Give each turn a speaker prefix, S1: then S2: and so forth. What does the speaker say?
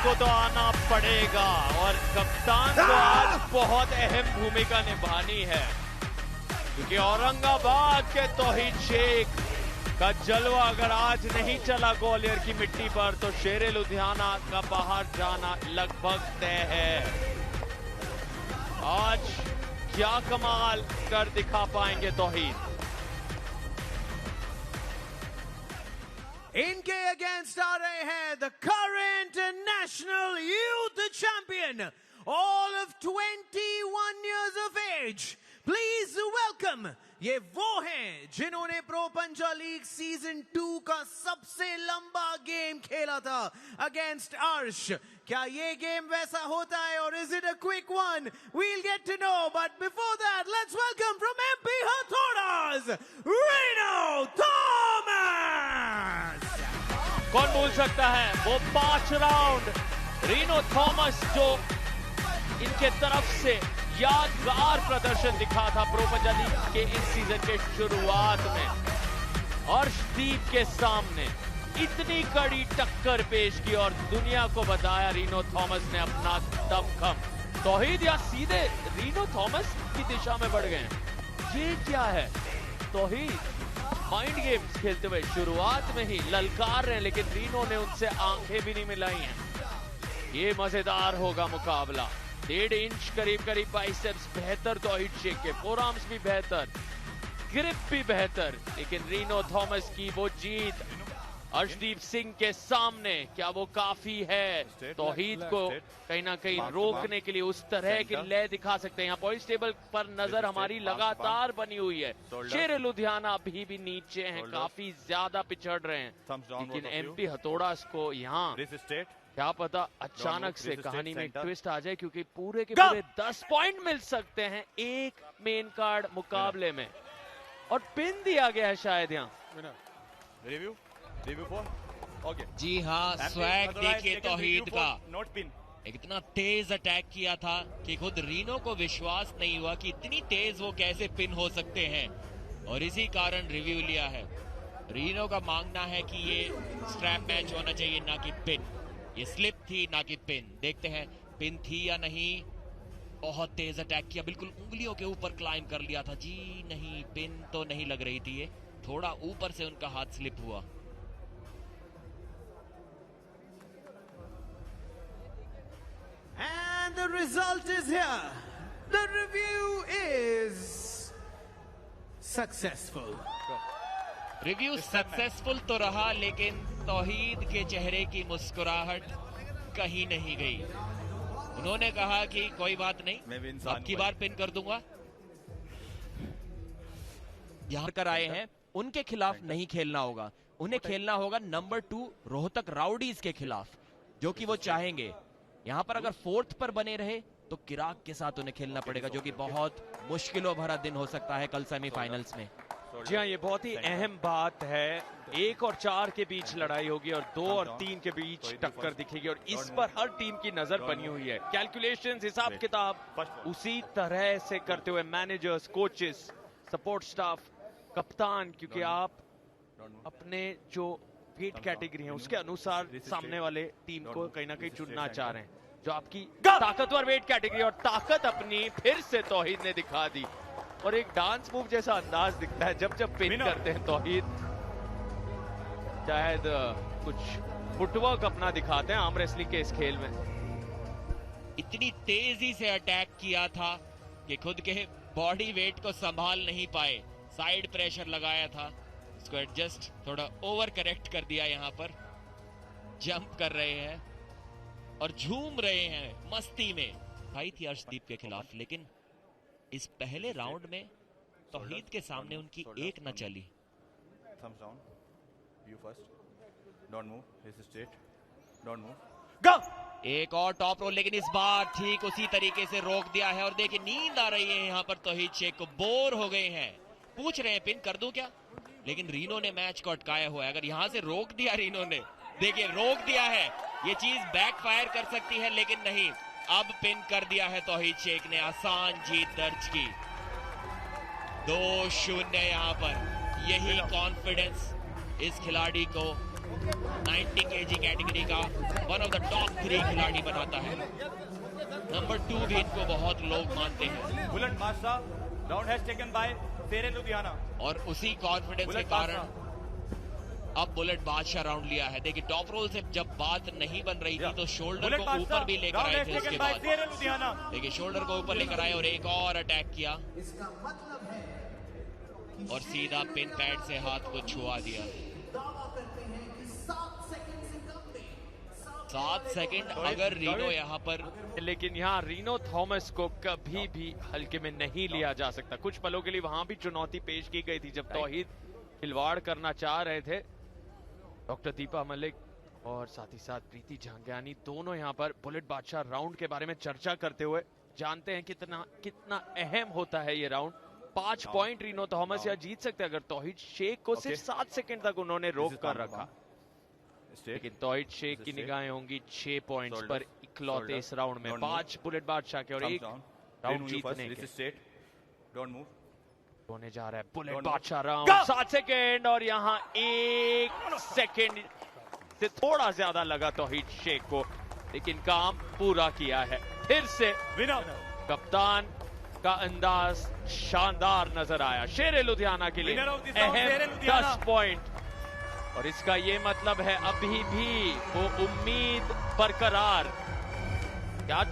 S1: को तो आना पड़ेगा और कप्तान को आज बहुत अहम भूमिका निभानी है, क्योंकि औरंगाबाद के तौहीद शेख का जलवा अगर आज नहीं चला ग्वालियर की मिट्टी पर तो शेरे लुधियाना का बाहर जाना लगभग तय है। आज क्या कमाल कर दिखा पाएंगे तौहीद।
S2: इनके अगेंस्ट आ रहे हैं the current national youth champion, all of 21 years of age. Please welcome, ये वो हैं जिन्होंने प्रो पंजा लीग सीजन 2 का सबसे लंबा गेम खेला था अगेंस्ट अर्श। क्या ये गेम वैसा होता है और is it a quick one? We'll get to know, but before that let's welcome from MP हथौड़ास, रीनो थॉमस।
S1: कौन भूल सकता है वो 5 राउंड रीनो थॉमस जो इनके तरफ से यादगार प्रदर्शन दिखा था प्रो पंजा लीग के इस सीजन के शुरुआत में। अर्शदीप के सामने इतनी कड़ी टक्कर पेश की और दुनिया को बताया रीनो थॉमस ने अपना दमखम। तौहीद या सीधे रीनो थॉमस की दिशा में बढ़ गए हैं। ये क्या है? तौहीद माइंड गेम्स खेलते हुए शुरुआत में ही ललकार रहे हैं, लेकिन रीनो ने उनसे आंखें भी नहीं मिलाई हैं। ये मजेदार होगा मुकाबला। 1.5 इंच करीब बाइसेप्स बेहतर तौहीद शेख के, फोरआर्म्स भी बेहतर, ग्रिप भी बेहतर, लेकिन रीनो थॉमस की वो जीत अर्शदीप सिंह के सामने क्या वो काफी है तौहीद को कहीं ना कहीं रोकने के लिए? उस तरह की लय दिखा सकते हैं। यहाँ पॉइंट टेबल पर नजर हमारी लगातार बनी हुई है। शेर लुधियाना अभी भी नीचे हैं, काफी ज्यादा पिछड़ रहे हैं, लेकिन एमपी हथौड़ास को यहाँ क्या पता अचानक से कहानी में ट्विस्ट आ जाए, क्योंकि पूरे के पूरे 10 पॉइंट मिल सकते हैं एक मेन कार्ड मुकाबले में, और पिन दिया गया है शायद यहाँ।
S3: रिव्यू ओके
S4: जी हाँ, स्वैग देखिए तौहीद का। इतना तेज अटैक किया था कि खुद रीनो को विश्वास नहीं हुआ कि इतनी तेज वो कैसे पिन हो सकते हैं, और इसी कारण रिव्यू लिया है। रीनो का मांगना है कि ये स्ट्रैप मैच होना चाहिए, ना कि पिन। ये स्लिप थी ना कि पिन। देखते हैं पिन थी या नहीं। बहुत तेज अटैक किया, बिल्कुल उंगलियों के ऊपर क्लाइंब कर लिया था। जी नहीं, पिन तो नहीं लग रही थी, ये थोड़ा ऊपर से उनका हाथ स्लिप हुआ।
S2: And the result is here. The review is successful.
S4: Review successful तो रहा, लेकिन तौहीद के चेहरे की मुस्कुराहट कहीं नहीं गई। उन्होंने कहा कि कोई बात नहीं, अब की बार पिन कर दूंगा। यहां कर आए हैं, उनके खिलाफ नहीं खेलना होगा, उन्हें खेलना होगा नंबर 2 रोहतक राउडीज के खिलाफ, जो कि वो चाहेंगे। यहां पर अगर 4th पर बने रहे तो किराक के साथ उन्हें खेलना पड़ेगा, जो कि बहुत मुश्किलों भरा दिन हो सकता है कल सेमीफाइनल्स में।
S1: जी हाँ, ये बहुत ही अहम बात है। 1 और 4 के बीच लड़ाई होगी और 2 और 3 के बीच टक्कर दिखेगी, और इस पर हर टीम की नजर बनी हुई है। कैलकुलेशंस, हिसाब किताब उसी तरह से करते हुए मैनेजर्स, कोचेस, सपोर्ट स्टाफ, कप्तान, क्योंकि आप अपने जो वेट कैटेगरी है उसके अनुसार सामने वाले टीम को कहीं ना कहीं चुनना चाह रहे हैं, जो आपकी ताकतवर वेट कैटेगरी, और ताकत अपनी फिर से तौहीद ने दिखा दी। और एक डांस मूव जैसा अंदाज दिखता है जब पिन करते हैं तौहीद। शायद कुछ फुटवर्क अपना दिखाते हैं आर्म रेसलिंग के इस खेल में।
S4: इतनी तेजी से अटैक किया था कि खुद के बॉडी वेट को संभाल नहीं पाए। साइड प्रेशर लगाया था, इसको एडजस्ट थोड़ा ओवर करेक्ट कर दिया। यहाँ पर जंप कर रहे हैं और झूम रहे हैं मस्ती में। फाइट थी अर्शदीप के खिलाफ, लेकिन इस पहले राउंड में तौहीद के सामने उनकी एक न चली।
S3: Thumbs down. You first. Don't move. This is straight. Don't move.
S2: Go!
S4: एक और टॉप रोल, लेकिन इस बार ठीक उसी तरीके से रोक दिया है। और देखिए नींद आ रही है यहाँ पर तौहीद शेख को, बोर हो गए हैं, पूछ रहे हैं पिन कर दूं क्या, लेकिन रीनो ने मैच को अटकाया हुआ है। अगर यहाँ से रोक दिया रीनो ने, देखिए रोक दिया है, ये चीज बैकफायर कर सकती है, लेकिन नहीं, अब पिन कर दिया है तौहीद शेख ने। आसान जीत दर्ज की, 2-0 यहाँ पर। यही कॉन्फिडेंस इस खिलाड़ी को 90 kg कैटेगरी का वन ऑफ द टॉप 3 खिलाड़ी बनाता है। नंबर 2 भी इनको बहुत लोग मानते हैं।
S3: बुलेट बादशाह राउंड हैज टेकन बाय शेर लुधियाना।
S4: और उसी कॉन्फिडेंस के कारण अब बुलेट बादशाह राउंड लिया है। देखिए टॉप रोल से जब बात नहीं बन रही थी तो शोल्डर को ऊपर भी लेकर आए थे। उसके बाद देखिए शोल्डर को ऊपर लेकर आए और एक और अटैक किया और सीधा पिन पैड से हाथ को छुआ दिया। 7 सेकंड अगर रीनो यहाँ पर,
S1: लेकिन यहाँ रीनो थॉमस को कभी भी हल्के में नहीं लिया जा सकता। कुछ पलों के लिए वहां भी चुनौती पेश की गई थी जब तौहीद खिलवाड़ करना चाह रहे थे। डॉक्टर दीपा मलिक और साथ ही साथ प्रीति झांग्यानी दोनों यहाँ पर बुलेट बादशाह राउंड के बारे में चर्चा करते हुए जानते हैं कितना अहम होता है ये राउंड। 5 पॉइंट रीनो थॉमस या जीत सकते हैं अगर तौहीद शेख को सिर्फ 7 सेकंड तक उन्होंने रोक कर रखा। लेकिन तौहीद शेख की निगाहें होंगी 6 पॉइंट्स पर इकलौते इस राउंड में। 5 बुलेट बादशाह के और 1 राउंड जीतने के होने जा रहा है बुलेट बादशाह राउंड। 7 सेकंड और यहाँ 1 सेकंड से थोड़ा ज्यादा लगा तौहीद शेख को, लेकिन काम पूरा किया है। फिर से कप्तान का अंदाज शानदार नजर आया। शेर लुधियाना के लिए अहम 10 पॉइंट और इसका ये मतलब है अभी भी वो उम्मीद बरकरार। क्या